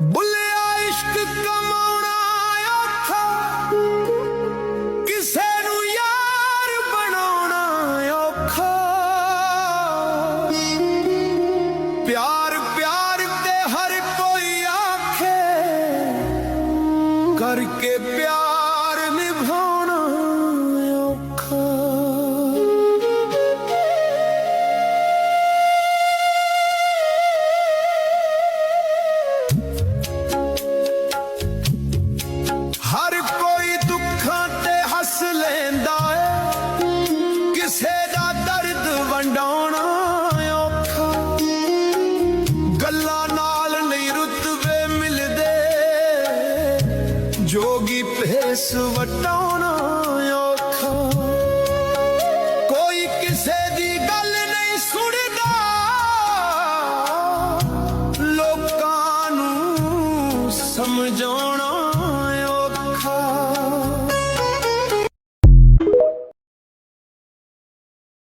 ਬੁੱਲਿਆ ਇਸ਼ਕ ਕਮਾਉਣਾ ਔਖਾ, ਕਿਸੇ ਨੂੰ ਯਾਰ ਬਣਾਉਣਾ ਔਖਾ। ਪਿਆਰ ਪਿਆਰ ਤੇ ਹਰ ਕੋਈ ਆਖੇ, ਕਰਕੇ ਪਿਆਰ ਨਿਭਾਉਣਾ ਔਖਾ। हर कोई दुखों ते हस लेंदा है, किसे दा दर्द वंडाउणा औखा। गल्लां नाल नहीं रुतबे मिलदे, जोगी भेस वटाउणा औखा। कोई किसे दी गल नहीं सुणदा, लोकां नूं समझाउणा